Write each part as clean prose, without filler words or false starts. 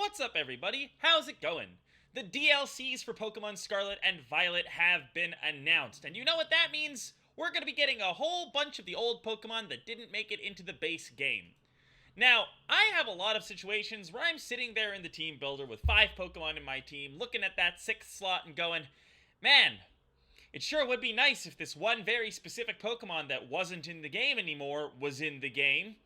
What's up, everybody? How's it going? The DLCs for Pokemon Scarlet and Violet have been announced, and you know what that means? We're going to be getting a whole bunch of the old Pokemon that didn't make it into the base game. Now, I have a lot of situations where I'm sitting there in the team builder with 5 Pokemon in my team, looking at that 6th slot and going, man, it sure would be nice if this one very specific Pokemon that wasn't in the game anymore was in the game.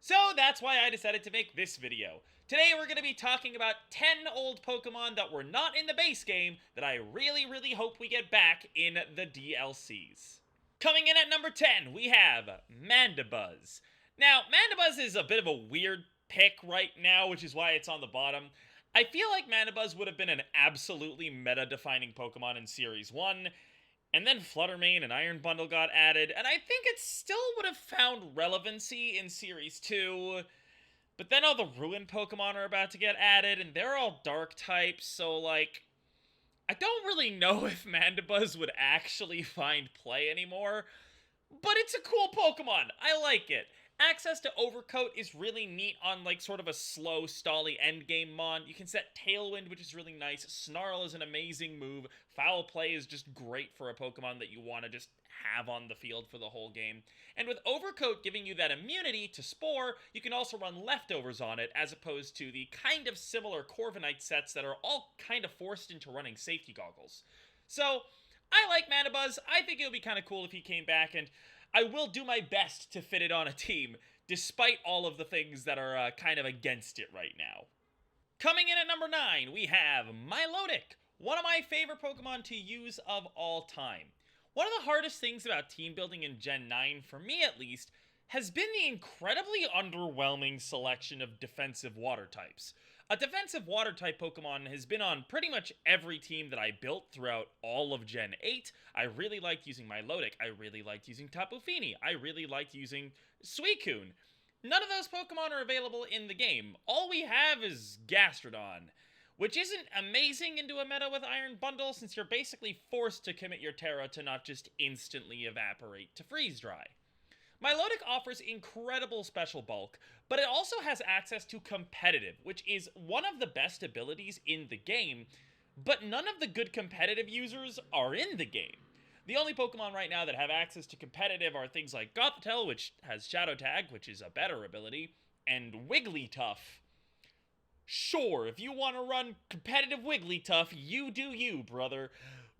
So that's why I decided to make this video. Today we're going to be talking about 10 old Pokemon that were not in the base game that I really hope we get back in the DLCs. Coming in at number 10, we have Manabuzz. Now, Manabuzz is a bit of a weird pick right now, which is why it's on the bottom. I feel like Manabuzz would have been an absolutely meta-defining Pokemon in Series 1, and then Fluttermane and Iron Bundle got added, and I think it still would have found relevancy in Series 2, but then all the Ruin Pokemon are about to get added, and they're all Dark types, so, like, I don't really know if Manabuzz would actually find play anymore, but it's a cool Pokemon. I like it. Access to Overcoat is really neat on, like, sort of a slow, stally endgame mon. You can set Tailwind, which is really nice. Snarl is an amazing move. Foul Play is just great for a Pokemon that you want to just have on the field for the whole game. And with Overcoat giving you that immunity to Spore, you can also run Leftovers on it, as opposed to the kind of similar Corviknight sets that are all kind of forced into running Safety Goggles. So, I like Manabuzz. I think it would be kind of cool if he came back, and I will do my best to fit it on a team, despite all of the things that are kind of against it right now. Coming in at number 9, we have Milotic, one of my favorite Pokemon to use of all time. One of the hardest things about team building in Gen 9, for me at least, has been the incredibly underwhelming selection of defensive water types. A defensive water type Pokemon has been on pretty much every team that I built throughout all of Gen 8. I really liked using Milotic. I really liked using Tapu Fini. I really liked using Suicune. None of those Pokemon are available in the game. All we have is Gastrodon, which isn't amazing into a meta with Iron Bundle, since you're basically forced to commit your Terra to not just instantly evaporate to Freeze Dry. Milotic offers incredible special bulk, but it also has access to competitive, which is one of the best abilities in the game, but none of the good competitive users are in the game. The only Pokemon right now that have access to competitive are things like Gothitelle, which has Shadow Tag, which is a better ability, and Wigglytuff. Sure, if you want to run competitive Wigglytuff, you do you, brother,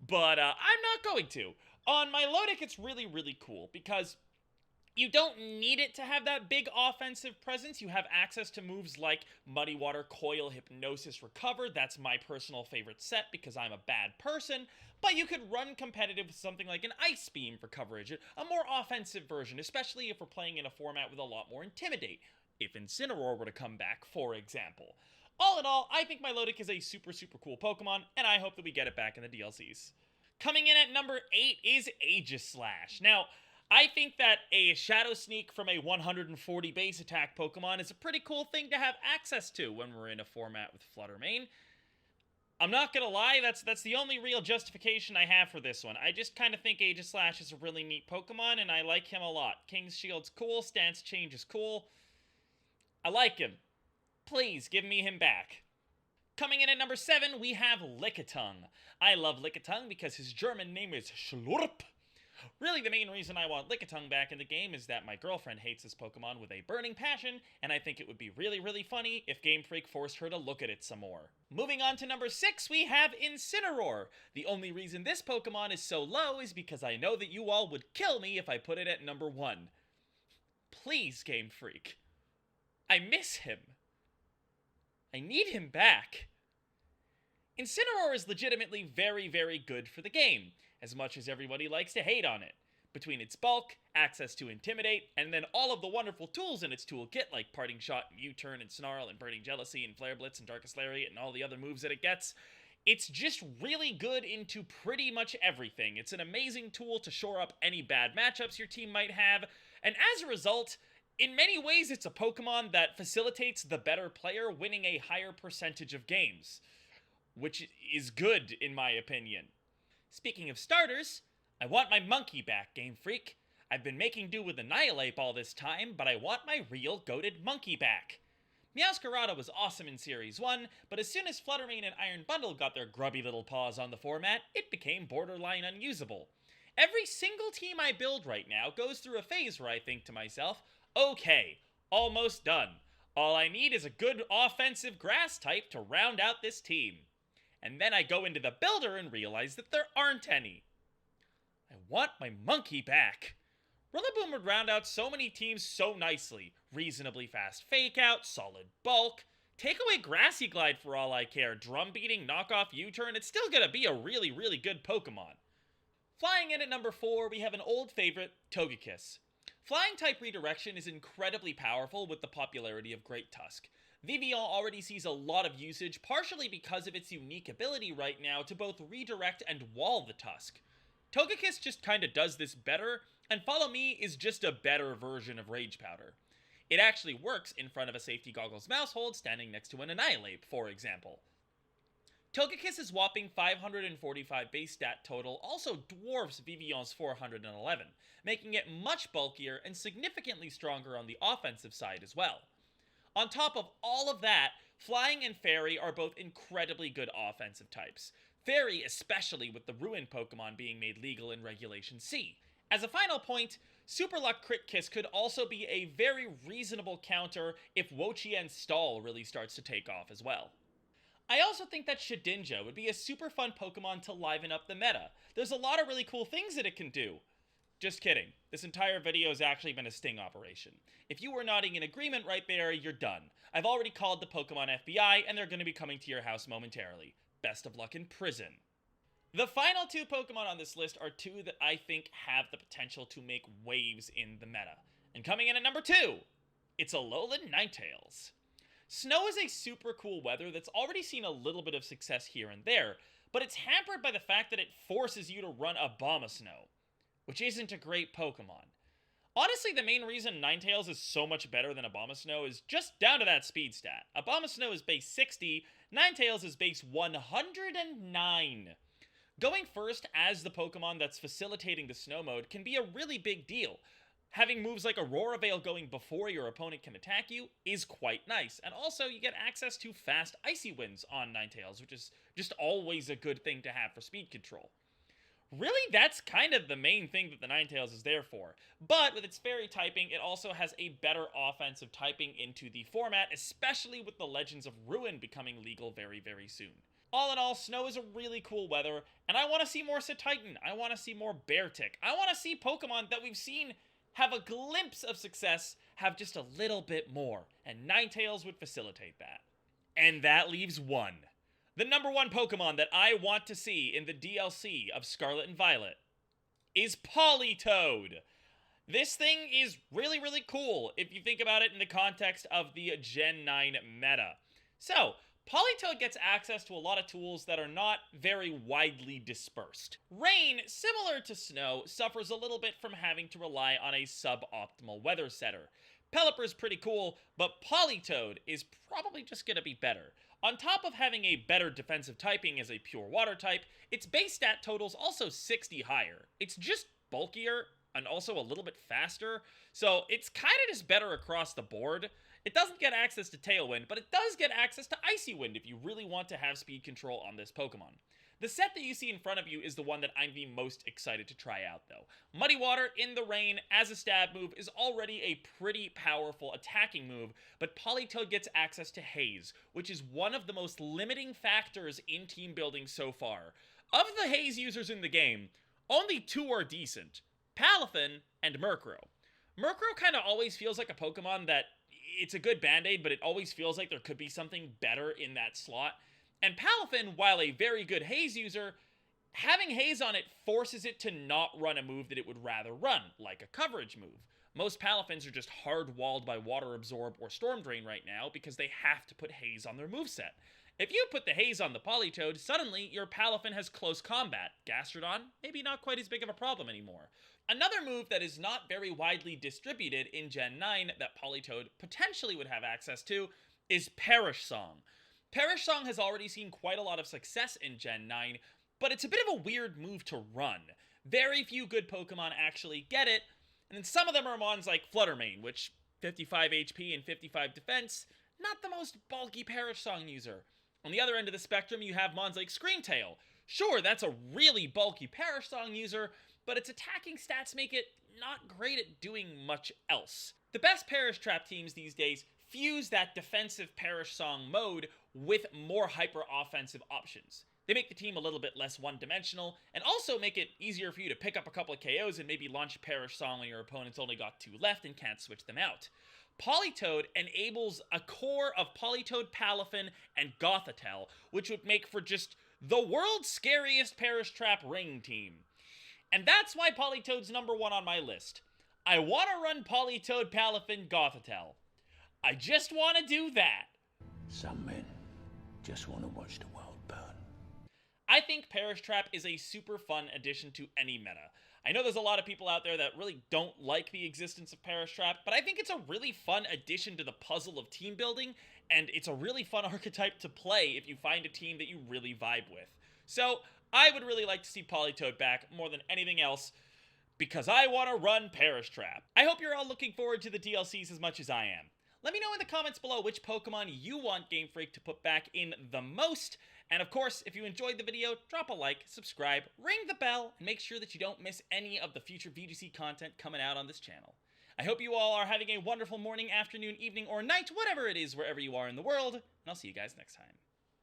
but I'm not going to. On Milotic, it's really cool, because you don't need it to have that big offensive presence. You have access to moves like Muddy Water, Coil, Hypnosis, Recover. That's my personal favorite set because I'm a bad person. But you could run competitive with something like an Ice Beam for coverage, a more offensive version, especially if we're playing in a format with a lot more Intimidate, if Incineroar were to come back, for example. All in all, I think Milotic is a super cool Pokemon, and I hope that we get it back in the DLCs. Coming in at number 8 is Aegis Slash. Now, I think that a Shadow Sneak from a 140 base attack Pokemon is a pretty cool thing to have access to when we're in a format with Fluttermane. I'm not gonna lie, that's the only real justification I have for this one. I just kind of think Aegis Slash is a really neat Pokemon, and I like him a lot. King's Shield's cool, Stance Change is cool. I like him. Please, give me him back. Coming in at number 7, we have Lickitung. I love Lickitung because his German name is Schlurp. Really, the main reason I want Lickitung back in the game is that my girlfriend hates this Pokemon with a burning passion, and I think it would be really funny if Game Freak forced her to look at it some more. Moving on to number 6, we have Incineroar. The only reason this Pokemon is so low is because I know that you all would kill me if I put it at number 1. Please, Game Freak. I miss him. I need him back. Incineroar is legitimately very good for the game, as much as everybody likes to hate on it. Between its bulk, access to Intimidate, and then all of the wonderful tools in its toolkit, like Parting Shot, and U-Turn, and Snarl, and Burning Jealousy, and Flare Blitz, and Darkest Lariat, and all the other moves that it gets, it's just really good into pretty much everything. It's an amazing tool to shore up any bad matchups your team might have, and as a result, in many ways it's a Pokemon that facilitates the better player winning a higher percentage of games, which is good in my opinion. Speaking of starters, I want my Monkeyback, Game Freak. I've been making do with Annihilate all this time, but I want my real goated Monkeyback. Meowscarada was awesome in Series 1, but as soon as Fluttermane and Iron Bundle got their grubby little paws on the format, it became borderline unusable. Every single team I build right now goes through a phase where I think to myself, okay, almost done. All I need is a good offensive grass type to round out this team. And then I go into the builder and realize that there aren't any. I want my Monkeyback. Rillaboom would round out so many teams so nicely. Reasonably fast fake out, solid bulk. Take away Grassy Glide for all I care. Drum beating, knockoff U-turn, it's still gonna be a really, really good Pokemon. Flying in at number 4, we have an old favorite, Togekiss. Flying type redirection is incredibly powerful with the popularity of Great Tusk. Vivillon already sees a lot of usage, partially because of its unique ability right now to both redirect and wall the Tusk. Togekiss just kinda does this better, and Follow Me is just a better version of Rage Powder. It actually works in front of a Safety Goggles mouse hold standing next to an Annihilate, for example. Togekiss's whopping 545 base stat total also dwarfs Vivillon's 411, making it much bulkier and significantly stronger on the offensive side as well. On top of all of that, Flying and Fairy are both incredibly good offensive types. Fairy especially with the Ruin Pokemon being made legal in Regulation C. As a final point, Super Luck Crit Kiss could also be a very reasonable counter if Wo-Chien's Stall really starts to take off as well. I also think that Shedinja would be a super fun Pokemon to liven up the meta. There's a lot of really cool things that it can do. Just kidding. This entire video has actually been a sting operation. If you were nodding in agreement right there, you're done. I've already called the Pokemon FBI, and they're going to be coming to your house momentarily. Best of luck in prison. The final 2 Pokemon on this list are 2 that I think have the potential to make waves in the meta. And coming in at number 2, it's Alolan Ninetales. Snow is a super cool weather that's already seen a little bit of success here and there, but it's hampered by the fact that it forces you to run Abomasnow, which isn't a great Pokemon. Honestly, the main reason Ninetales is so much better than Abomasnow is just down to that speed stat. Abomasnow is base 60, Ninetales is base 109. Going first as the Pokemon that's facilitating the Snow mode can be a really big deal. Having moves like Aurora Veil going before your opponent can attack you is quite nice, and also you get access to fast Icy Winds on Ninetales, which is just always a good thing to have for speed control. Really, that's kind of the main thing that the Ninetales is there for, but with its Fairy typing, it also has a better offensive typing into the format, especially with the Legends of Ruin becoming legal very, very soon. All in all, Snow is a really cool weather, and I want to see more Satitan, I want to see more Beartic, I want to see Pokemon that we've seen have a glimpse of success, have just a little bit more, and Ninetales would facilitate that. And that leaves one. The number 1 Pokemon that I want to see in the DLC of Scarlet and Violet is Politoed. This thing is really, really cool if you think about it in the context of the Gen 9 meta. So, Politoed gets access to a lot of tools that are not very widely dispersed. Rain, similar to Snow, suffers a little bit from having to rely on a suboptimal weather setter. Pelipper's pretty cool, but Politoed is probably just gonna be better. On top of having a better defensive typing as a pure water type, its base stat total's also 60 higher. It's just bulkier and also a little bit faster, so it's kinda just better across the board. It doesn't get access to Tailwind, but it does get access to Icy Wind if you really want to have speed control on this Pokemon. The set that you see in front of you is the one that I'm the most excited to try out, though. Muddy Water in the rain as a stab move is already a pretty powerful attacking move, but Politoed gets access to Haze, which is one of the most limiting factors in team building so far. Of the Haze users in the game, only 2 are decent, Palafin and Murkrow. Murkrow kind of always feels like a Pokemon that it's a good band-aid, but it always feels like there could be something better in that slot. And Palafin, while a very good Haze user, having Haze on it forces it to not run a move that it would rather run, like a coverage move. Most Palafins are just hard-walled by Water Absorb or Storm Drain right now because they have to put Haze on their moveset. If you put the Haze on the Politoed, suddenly your Palafin has close combat. Gastrodon, maybe not quite as big of a problem anymore. Another move that is not very widely distributed in Gen 9 that Politoed potentially would have access to is Perish Song. Perish Song has already seen quite a lot of success in Gen 9, but it's a bit of a weird move to run. Very few good Pokemon actually get it, and then some of them are mons like Fluttermane, which 55 HP and 55 defense, not the most bulky Perish Song user. On the other end of the spectrum, you have mons like Screamtail. Sure, that's a really bulky Perish Song user, but its attacking stats make it not great at doing much else. The best Perish Trap teams these days fuse that defensive Perish Song mode with more hyper-offensive options. They make the team a little bit less one-dimensional, and also make it easier for you to pick up a couple of KOs and maybe launch a Perish Song when your opponent's only got 2 left and can't switch them out. Politoed enables a core of Politoed, Palafin, and Gothitelle, which would make for just the world's scariest Perish Trap ring team. And that's why Politoed's number 1 on my list. I want to run Politoed, Palafin, Gothitelle. I just want to do that. Some men just want to watch the world burn. I think Perish Trap is a super fun addition to any meta. I know there's a lot of people out there that really don't like the existence of Perish Trap, but I think it's a really fun addition to the puzzle of team building, and it's a really fun archetype to play if you find a team that you really vibe with. So, I would really like to see Politoed back more than anything else, because I want to run Perish Trap. I hope you're all looking forward to the DLCs as much as I am. Let me know in the comments below which Pokemon you want Game Freak to put back in the most. And of course, if you enjoyed the video, drop a like, subscribe, ring the bell, and make sure that you don't miss any of the future VGC content coming out on this channel. I hope you all are having a wonderful morning, afternoon, evening, or night, whatever it is, wherever you are in the world, and I'll see you guys next time.